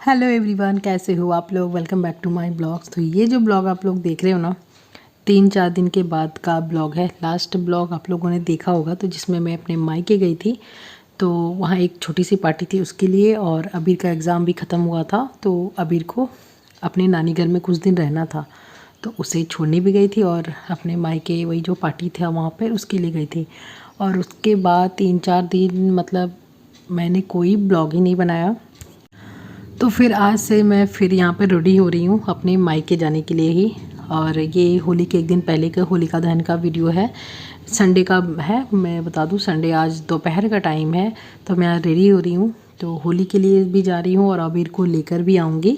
Hello everyone, कैसे हो आप लोग। Welcome back to my blogs. तो ये जो ब्लॉग आप लोग देख रहे हो ना, 3-4 दिन के बाद का ब्लॉग है। लास्ट ब्लॉग आप लोगों ने देखा होगा तो जिसमें मैं अपने मायके गई थी, तो वहाँ एक छोटी सी पार्टी थी उसके लिए, और अबीर का एग्ज़ाम भी ख़त्म हुआ था। तो अबीर को अपने नानी घर में कुछ दिन रहना था, तो उसे छोड़ने भी गई थी और अपने मायके वही जो पार्टी था वहाँ पर उसके लिए गई थी। और उसके बाद 3-4 दिन मतलब मैंने कोई ब्लॉग ही नहीं बनाया। तो फिर आज से मैं फिर यहाँ पे रेडी हो रही हूँ अपने मायके जाने के लिए ही। और ये होली के एक दिन पहले का होलिका दहन का वीडियो है, संडे का है। मैं बता दूँ, संडे आज दोपहर का टाइम है, तो मैं रेडी हो रही हूँ। तो होली के लिए भी जा रही हूँ और अबीर को लेकर भी आऊँगी,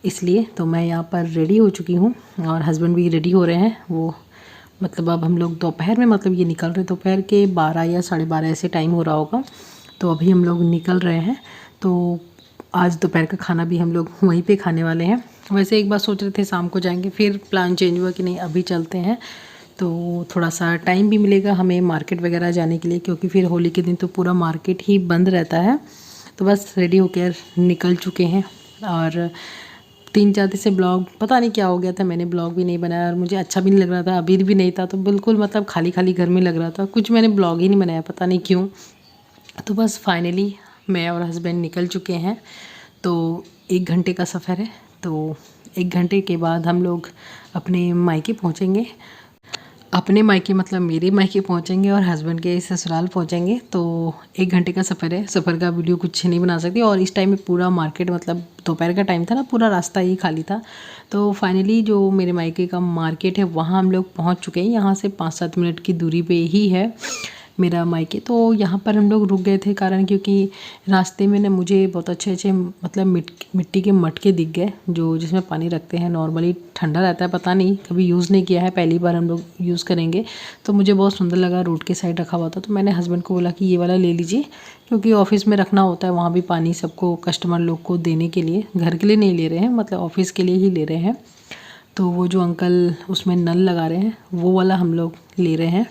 इसलिए तो मैं यहाँ पर रेडी हो चुकी हूँ और हस्बैंड भी रेडी हो रहे हैं। वो मतलब अब हम लोग दोपहर में मतलब ये निकल रहे, दोपहर के 12 या 12:30 ऐसे टाइम हो रहा होगा, तो अभी हम लोग निकल रहे हैं। तो आज दोपहर का खाना भी हम लोग वहीं पे खाने वाले हैं। वैसे एक बार सोच रहे थे शाम को जाएंगे, फिर प्लान चेंज हुआ कि नहीं अभी चलते हैं। तो थोड़ा सा टाइम भी मिलेगा हमें मार्केट वगैरह जाने के लिए, क्योंकि फिर होली के दिन तो पूरा मार्केट ही बंद रहता है। तो बस रेडी होकर निकल चुके हैं। और 3-4 दिन से ब्लॉग पता नहीं क्या हो गया था, मैंने ब्लॉग भी नहीं बनाया और मुझे अच्छा भी नहीं लग रहा था। अबीर भी नहीं था, तो बिल्कुल मतलब खाली खाली घर में लग रहा था, कुछ मैंने ब्लॉग ही नहीं बनाया, पता नहीं क्यों। तो बस फाइनली मैं और हस्बैंड निकल चुके हैं। तो 1 घंटे का सफ़र है, तो 1 घंटे के बाद हम लोग अपने मायके पहुँचेंगे। अपने मायके मतलब मेरे मायके पहुँचेंगे और हस्बैंड के ससुराल पहुँचेंगे। तो 1 घंटे का सफ़र है, सफ़र का वीडियो कुछ नहीं बना सकती। और इस टाइम में पूरा मार्केट मतलब दोपहर का टाइम था ना, पूरा रास्ता ही खाली था। तो फाइनली जो मेरे मायके का मार्केट है वहाँ हम लोग पहुँच चुके हैं। यहाँ से 5-7 मिनट की दूरी पे ही है मेरा मायके। तो यहाँ पर हम लोग रुक गए थे, कारण क्योंकि रास्ते में ना मुझे बहुत अच्छे अच्छे मतलब मिट्टी के मटके दिख गए, जो जिसमें पानी रखते हैं। नॉर्मली ठंडा रहता है, पता नहीं कभी यूज़ नहीं किया है, पहली बार हम लोग यूज़ करेंगे। तो मुझे बहुत सुंदर लगा, रोड के साइड रखा हुआ था। तो मैंने हस्बैंड को बोला कि ये वाला ले लीजिए, क्योंकि ऑफ़िस में रखना होता है, वहाँ भी पानी सबको कस्टमर लोग को देने के लिए, घर के लिए नहीं ले रहे हैं, मतलब ऑफ़िस के लिए ही ले रहे हैं। तो वो जो अंकल उसमें नल लगा रहे हैं वो वाला हम लोग ले रहे हैं।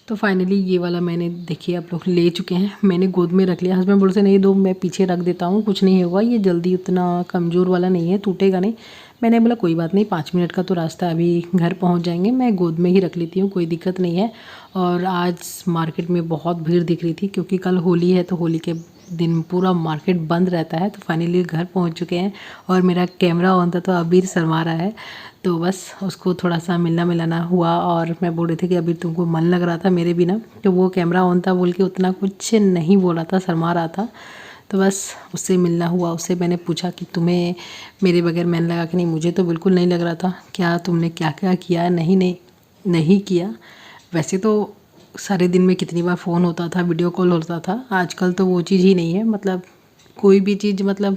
तो फाइनली ये वाला मैंने देखिए आप लोग ले चुके हैं, मैंने गोद में रख लिया। हस्बैंड बोलते नहीं दो, मैं पीछे रख देता हूँ, कुछ नहीं होगा, ये जल्दी उतना कमज़ोर वाला नहीं है, टूटेगा नहीं। मैंने बोला कोई बात नहीं, 5 मिनट का तो रास्ता है, अभी घर पहुँच जाएंगे, मैं गोद में ही रख लेती हूँ, कोई दिक्कत नहीं है। और आज मार्केट में बहुत भीड़ दिख रही थी, क्योंकि कल होली है, तो होली के दिन पूरा मार्केट बंद रहता है। तो फाइनली घर पहुंच चुके हैं और मेरा कैमरा ऑन था, तो अबीर शर्मा रहा है। तो बस उसको थोड़ा सा मिलना मिलाना हुआ, और मैं बोल रही थी कि अबीर तुमको मन लग रहा था मेरे बिना, तो वो कैमरा ऑन था बोल के उतना कुछ नहीं बोला था, शर्मा रहा था। तो बस उससे मिलना हुआ, उससे मैंने पूछा कि तुम्हें मेरे बगैर मन लगा कि नहीं। मुझे तो बिल्कुल नहीं लग रहा था, क्या तुमने क्या क्या किया, नहीं नहीं नहीं किया। वैसे तो सारे दिन में कितनी बार फ़ोन होता था, वीडियो कॉल होता था, आजकल तो वो चीज़ ही नहीं है। मतलब कोई भी चीज़ मतलब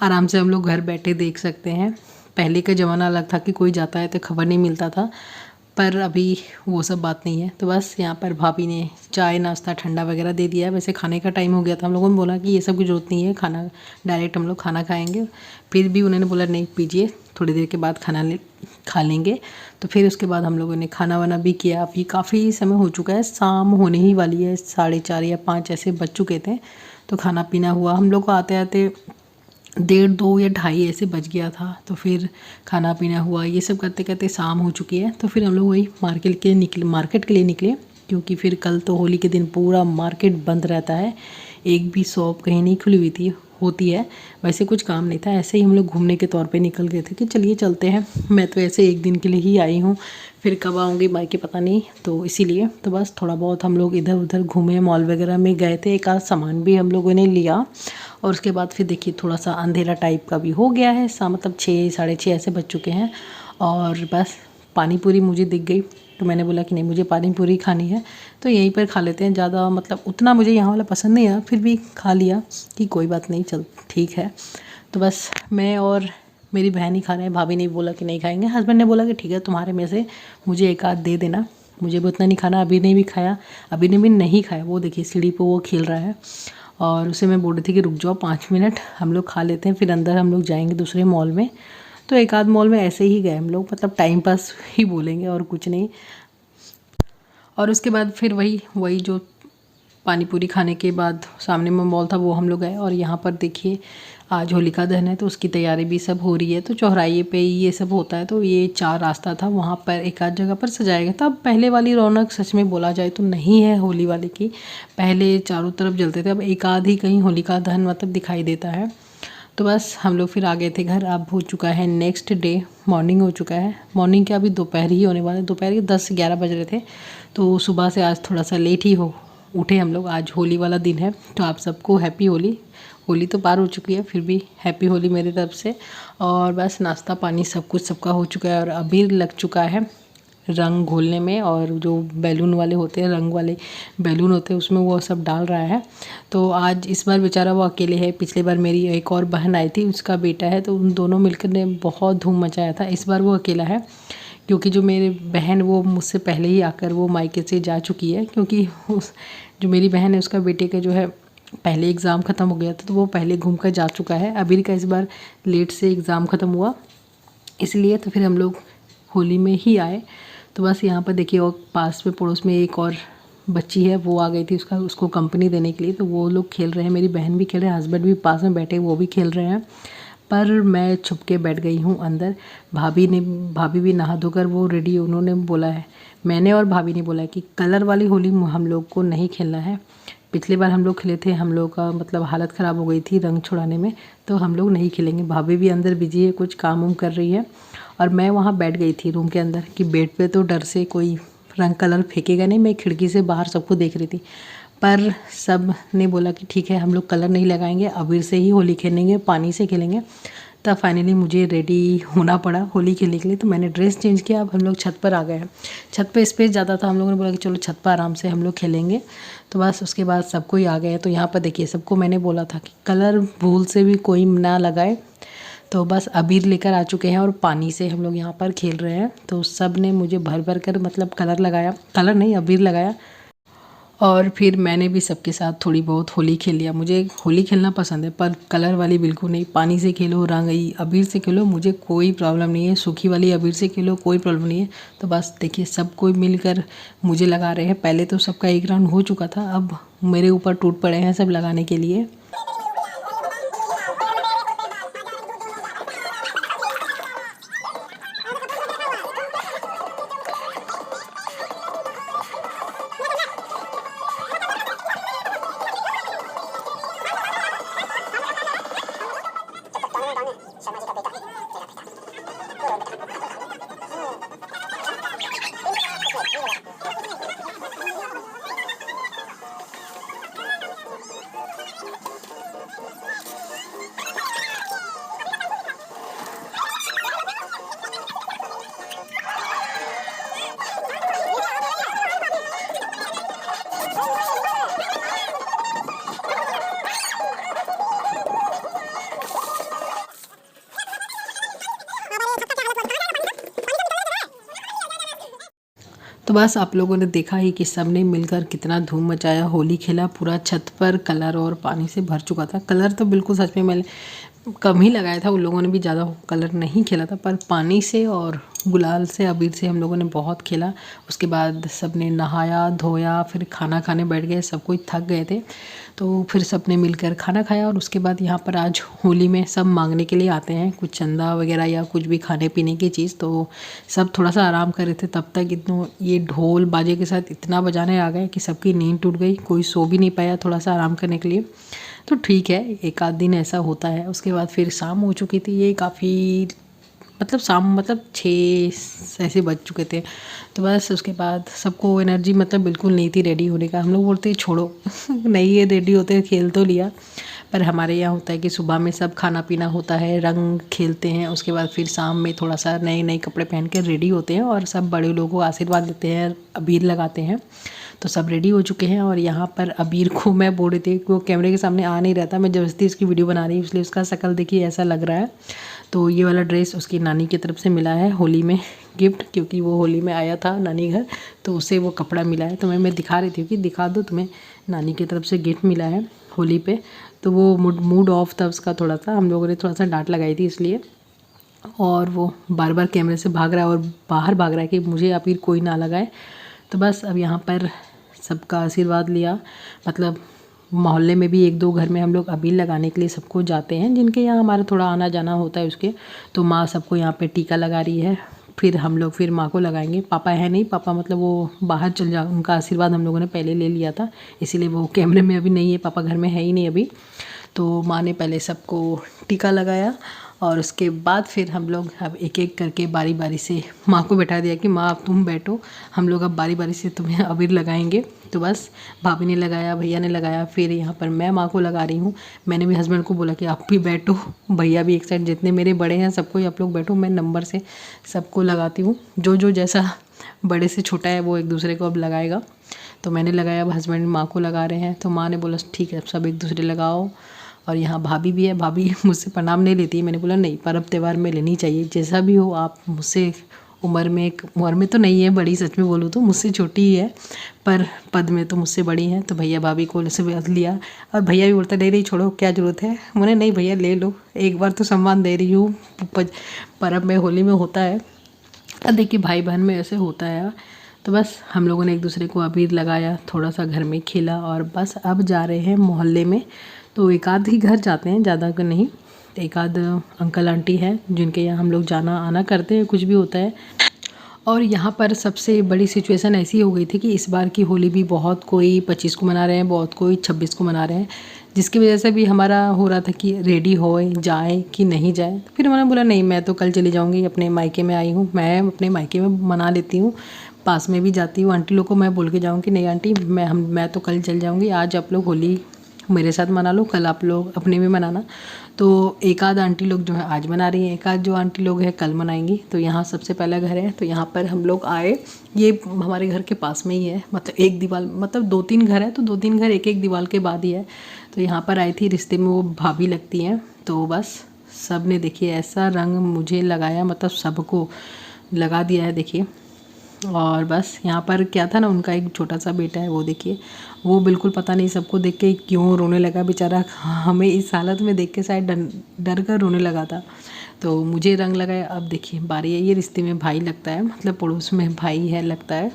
आराम से हम लोग घर बैठे देख सकते हैं। पहले का ज़माना अलग था कि कोई जाता है तो खबर नहीं मिलता था, पर अभी वो सब बात नहीं है। तो बस यहाँ पर भाभी ने चाय नाश्ता ठंडा वगैरह दे दिया है। वैसे खाने का टाइम हो गया था, हम लोगों ने बोला कि ये सब की ज़रूरत नहीं है, खाना डायरेक्ट हम लोग खाना खाएंगे। फिर भी उन्होंने बोला नहीं पीजिए, थोड़ी देर के बाद खा लेंगे। तो फिर उसके बाद हम लोगों ने खाना वाना भी किया। अभी काफ़ी समय हो चुका है, शाम होने ही वाली है, 4:30 या 5 ऐसे बज चुके थे। तो खाना पीना हुआ, हम लोग को आते आते 1:30 2 या 2:30 ऐसे बज गया था। तो फिर खाना पीना हुआ, ये सब करते करते शाम हो चुकी है। तो फिर हम लोग वही मार्केट के लिए निकले, क्योंकि फिर कल तो होली के दिन पूरा मार्केट बंद रहता है, एक भी शॉप कहीं नहीं खुली हुई थी होती है। वैसे कुछ काम नहीं था, ऐसे ही हम लोग घूमने के तौर पे निकल गए थे कि चलिए चलते हैं। मैं तो ऐसे एक दिन के लिए ही आई हूँ, फिर कब आऊँगी मायके पता नहीं, तो इसीलिए तो बस थोड़ा बहुत हम लोग इधर उधर घूमे, मॉल वगैरह में गए थे, एक आध सामान भी हम लोगों ने लिया। और उसके बाद फिर देखिए थोड़ा सा अंधेरा टाइप का भी हो गया है, मतलब 6 6:30 ऐसे बज चुके हैं। और बस पानी पूरी मुझे दिख गई, तो मैंने बोला कि नहीं मुझे पानी पूरी खानी है, तो यहीं पर खा लेते हैं। ज़्यादा मतलब उतना मुझे यहाँ वाला पसंद नहीं है, फिर भी खा लिया कि कोई बात नहीं, चल ठीक है। तो बस मैं और मेरी बहन ही खा रहे हैं, भाभी ने बोला कि नहीं खाएंगे। हस्बैंड ने बोला कि ठीक है तुम्हारे में से मुझे एक आध दे देना, मुझे भी उतना नहीं खाना। अभी ने भी खाया, अभी ने भी नहीं खाया, वो देखिए सीढ़ी पर वो खेल रहा है। और उसे मैं बोल रही थी कि रुक जाओ 5 मिनट, हम लोग खा लेते हैं, फिर अंदर हम लोग जाएंगे दूसरे मॉल में। तो एक आध मॉल में ऐसे ही गए हम लोग, मतलब टाइम पास ही बोलेंगे और कुछ नहीं। और उसके बाद फिर वही जो पानी पूरी खाने के बाद सामने में मॉल था, वो हम लोग गए। और यहाँ पर देखिए आज होलिका दहन है तो उसकी तैयारी भी सब हो रही है। तो चौराहे पे ये सब होता है। तो ये 4 रास्ता था, वहाँ पर एक आध जगह पर सजाया गया था। अब पहले वाली रौनक सच में बोला जाए तो नहीं है होली वाले की। पहले चारों तरफ जलते थे, अब एक आध ही कहीं होलिका दहन मतलब दिखाई देता है। तो बस हम लोग फिर आ गए थे घर। अब हो चुका है नेक्स्ट डे, मॉर्निंग हो चुका है। मॉर्निंग क्या, अभी दोपहर ही होने वाला है, दोपहर के 10-11 बज रहे थे। तो सुबह से आज थोड़ा सा लेट ही उठे हम लोग। आज होली वाला दिन है तो आप सबको हैप्पी होली। होली तो पार हो चुकी है, फिर भी हैप्पी होली मेरी तरफ से। और बस नाश्ता पानी सब कुछ सबका हो चुका है और अबीर लग चुका है रंग घोलने में। और जो बैलून वाले होते हैं, रंग वाले बैलून होते हैं, उसमें वो सब डाल रहा है। तो आज इस बार बेचारा वो अकेले है। पिछले बार मेरी एक और बहन आई थी, उसका बेटा है, तो उन दोनों मिलकर ने बहुत धूम मचाया था। इस बार वो अकेला है क्योंकि जो मेरी बहन वो मुझसे पहले ही आकर वो मायके से जा चुकी है। क्योंकि जो मेरी बहन है उसका बेटे का जो है पहले एग्ज़ाम ख़त्म हो गया था, तो वो पहले घूम कर जा चुका है। अबीर का इस बार लेट से एग्ज़ाम ख़त्म हुआ, इसलिए तो फिर हम लोग होली में ही आए। तो बस यहाँ पर देखिए, और पास में पड़ोस में एक और बच्ची है, वो आ गई थी उसको कंपनी देने के लिए। तो वो लोग खेल रहे हैं, मेरी बहन भी खेल रहे हैं, हस्बैंड भी पास में बैठे, वो भी खेल रहे हैं। पर मैं छुप के बैठ गई हूँ अंदर। भाभी भी नहा धोकर वो रेडी, उन्होंने बोला है, मैंने और भाभी ने बोला है कि कलर वाली होली हम लोग को नहीं खेलना है। पिछली बार हम लोग खेले थे, हम लोग का मतलब हालत ख़राब हो गई थी रंग छुड़ाने में, तो हम लोग नहीं खेलेंगे। भाभी भी अंदर बिजी है, कुछ काम उम कर रही है। और मैं वहाँ बैठ गई थी रूम के अंदर कि बेड पे तो डर से कोई रंग कलर फेंकेगा नहीं। मैं खिड़की से बाहर सबको देख रही थी, पर सब ने बोला कि ठीक है हम लोग कलर नहीं लगाएंगे, अबीर से ही होली खेलेंगे, पानी से खेलेंगे। तब फाइनली मुझे रेडी होना पड़ा होली खेलने के लिए। तो मैंने ड्रेस चेंज किया, अब हम लोग छत पर आ गए हैं। छत पे स्पेस ज़्यादा था, हम लोगों ने बोला कि चलो छत पर आराम से हम लोग खेलेंगे। तो बस उसके बाद सबको ही आ गए। तो यहाँ पर देखिए, सबको मैंने बोला था कि कलर भूल से भी कोई ना लगाए। तो बस अबीर लेकर आ चुके हैं और पानी से हम लोग यहाँ पर खेल रहे हैं। तो सब ने मुझे भर भर कर मतलब कलर लगाया, कलर नहीं अबीर लगाया। और फिर मैंने भी सबके साथ थोड़ी बहुत होली खेल लिया। मुझे होली खेलना पसंद है, पर कलर वाली बिल्कुल नहीं। पानी से खेलो, रंगई अबीर से खेलो, मुझे कोई प्रॉब्लम नहीं है। सूखी वाली अबीर से खेलो, कोई प्रॉब्लम नहीं है। तो बस देखिए, सब कोई मिलकर मुझे लगा रहे हैं। पहले तो सबका एक राउंड हो चुका था, अब मेरे ऊपर टूट पड़े हैं सब लगाने के लिए। तो बस आप लोगों ने देखा ही कि सब ने मिलकर कितना धूम मचाया, होली खेला। पूरा छत पर कलर और पानी से भर चुका था। कलर तो बिल्कुल सच में मैंने कम ही लगाया था, उन लोगों ने भी ज़्यादा कलर नहीं खेला था। पर पानी से और गुलाल से, अबीर से हम लोगों ने बहुत खेला। उसके बाद सब ने नहाया धोया, फिर खाना खाने बैठ गए। सब कोई थक गए थे, तो फिर सब ने मिलकर खाना खाया। और उसके बाद यहाँ पर आज होली में सब मांगने के लिए आते हैं कुछ चंदा वगैरह या कुछ भी खाने पीने की चीज़। तो सब थोड़ा सा आराम कर रहे थे, तब तक इतना ये ढोल बाजे के साथ इतना बजाने आ गए कि सबकी नींद टूट गई। कोई सो भी नहीं पाया थोड़ा सा आराम करने के लिए। तो ठीक है, एक आध दिन ऐसा होता है। उसके बाद फिर शाम हो चुकी थी, ये काफ़ी मतलब शाम मतलब 6 ऐसे बज चुके थे। तो बस उसके बाद सबको एनर्जी मतलब बिल्कुल नहीं थी रेडी होने का। हम लोग बोलते छोड़ो नहीं ये रेडी होते, खेल तो लिया। पर हमारे यहाँ होता है कि सुबह में सब खाना पीना होता है, रंग खेलते हैं, उसके बाद फिर शाम में थोड़ा सा नए नए कपड़े पहन कर रेडी होते हैं और सब बड़े लोगों को आशीर्वाद देते हैं, अबीर लगाते हैं। तो सब रेडी हो चुके हैं और यहाँ पर अबीर को मैं बोल रही थी कि वो कैमरे के सामने आ नहीं रहता, मैं ज़बरदस्ती इसकी वीडियो बना रही हूँ, इसलिए उसका शक्ल देखिए ऐसा लग रहा है। तो ये वाला ड्रेस उसकी नानी की तरफ से मिला है होली में गिफ्ट, क्योंकि वो होली में आया था नानी घर, तो उसे वो कपड़ा मिला है। तो मैं दिखा रही थी कि दिखा दो तुम्हें नानी की तरफ से गिफ्ट मिला है होली पे। तो वो मूड ऑफ था उसका थोड़ा सा, हम लोगों ने थोड़ा सा डांट लगाई थी इसलिए। और वो बार बार कैमरे से भाग रहा है और बाहर भाग रहा है कि मुझे अबीर कोई ना लगाए। तो बस अब यहाँ पर सबका आशीर्वाद लिया, मतलब मोहल्ले में भी 1-2 घर में हम लोग अबीर लगाने के लिए सबको जाते हैं, जिनके यहाँ हमारा थोड़ा आना जाना होता है उसके। तो माँ सबको यहाँ पे टीका लगा रही है, फिर हम लोग फिर माँ को लगाएंगे। पापा है नहीं, पापा मतलब वो बाहर चल जा, उनका आशीर्वाद हम लोगों ने पहले ले लिया था, इसीलिए वो कैमरे में अभी नहीं है, पापा घर में है ही नहीं अभी। तो माँ ने पहले सबको टीका लगाया और उसके बाद फिर हम लोग अब एक एक करके बारी बारी से माँ को बैठा दिया कि माँ अब तुम बैठो, हम लोग अब बारी बारी से तुम्हें अबीर लगाएंगे। तो बस भाभी ने लगाया, भैया ने लगाया, फिर यहाँ पर मैं माँ को लगा रही हूँ। मैंने भी हस्बैंड को बोला कि आप भी बैठो, भैया भी एक साइड, जितने मेरे बड़े हैं सबको आप लोग बैठो, मैं नंबर से सबको लगाती हूँ। जो जैसा बड़े से छोटा है वो एक दूसरे को अब लगाएगा। तो मैंने लगाया, अब हस्बैंड माँ को लगा रहे हैं। तो माँ ने बोला ठीक है अब सब एक दूसरे लगाओ। और यहाँ भाभी भी है, भाभी मुझसे प्रणाम नहीं लेती है। मैंने बोला नहीं, पर्व त्यौहार में लेनी चाहिए, जैसा भी हो आप मुझसे उम्र में तो नहीं है बड़ी, सच में बोलूँ तो मुझसे छोटी ही है, पर पद में तो मुझसे बड़ी हैं। तो भैया भाभी को से लिया, और भैया भी बोलता नहीं छोड़ो क्या ज़रूरत है। मैंने नहीं भैया ले लो, एक बार तो सम्मान दे रही हूँ, पर्व में होली में होता है। अब देखिए भाई बहन में ऐसे होता है। तो बस हम लोगों ने एक दूसरे को अबीर लगाया, थोड़ा सा घर में खेला, और बस अब जा रहे हैं मोहल्ले में। तो एक आध ही घर जाते हैं, ज़्यादा का नहीं। एक आध अंकल आंटी हैं जिनके यहाँ हम लोग जाना आना करते हैं, कुछ भी होता है। और यहाँ पर सबसे बड़ी सिचुएशन ऐसी हो गई थी कि इस बार की होली भी बहुत कोई 25 को मना रहे हैं, बहुत कोई 26 को मना रहे हैं, जिसकी वजह से भी हमारा हो रहा था कि रेडी होए जाए कि नहीं जाए। तो फिर मैंने बोला नहीं, मैं तो कल चली जाऊँगी, अपने मायके में आई हूँ, मैं अपने मायके में मना लेती हूँ, पास में भी जाती हूँ। आंटी लोग को मैं बोल के जाऊँगी नहीं आंटी मैं तो कल चल जाऊँगी, आज आप लोग होली मेरे साथ मना लो, कल आप लोग अपने में मनाना। तो एक आध आंटी लोग जो है आज मना रही हैं, एक आध जो आंटी लोग हैं कल मनाएंगी। तो यहाँ सबसे पहला घर है, तो यहाँ पर हम लोग आए, ये हमारे घर के पास में ही है, मतलब एक दीवार, मतलब 2-3 घर है, तो 2-3 घर एक दीवार के बाद ही है। तो यहाँ पर आई थी, रिश्ते में वो भाभी लगती हैं। तो बस सब ने देखिए ऐसा रंग मुझे लगाया, मतलब सबको लगा दिया है देखिए। और बस यहाँ पर क्या था ना, उनका एक छोटा सा बेटा है, वो देखिए वो बिल्कुल पता नहीं सबको देख के क्यों रोने लगा बेचारा, हमें इस हालत में देख के शायद डर कर रोने लगा था। तो मुझे रंग लगाया। अब देखिए बारी है, ये रिश्ते में भाई लगता है, मतलब पड़ोस में भाई है लगता है।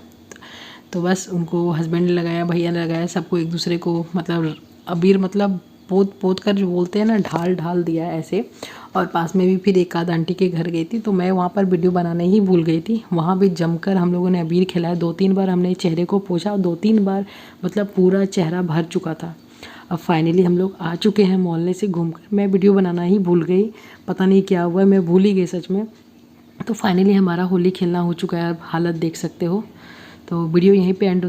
तो बस उनको हस्बैंड ने लगाया, भैया ने लगाया, सबको एक दूसरे को मतलब अबीर मतलब पोत पोत कर जो बोलते हैं ना, ढाल ढाल दिया ऐसे। और पास में भी फिर एक आध आंटी के घर गई थी, तो मैं वहाँ पर वीडियो बनाने ही भूल गई थी। वहाँ भी जमकर हम लोगों ने अबीर खिलाया, 2-3 बार हमने चेहरे को पोंछा, और 2-3 बार मतलब पूरा चेहरा भर चुका था। अब फाइनली हम लोग आ चुके हैं मोहल्ले से घूमकर, मैं वीडियो बनाना ही भूल गई, पता नहीं क्या हुआ, मैं भूल ही गई सच में। तो फाइनली हमारा होली खेलना हो चुका है, अब हालत देख सकते हो। तो वीडियो यहीं पे एंड होता है।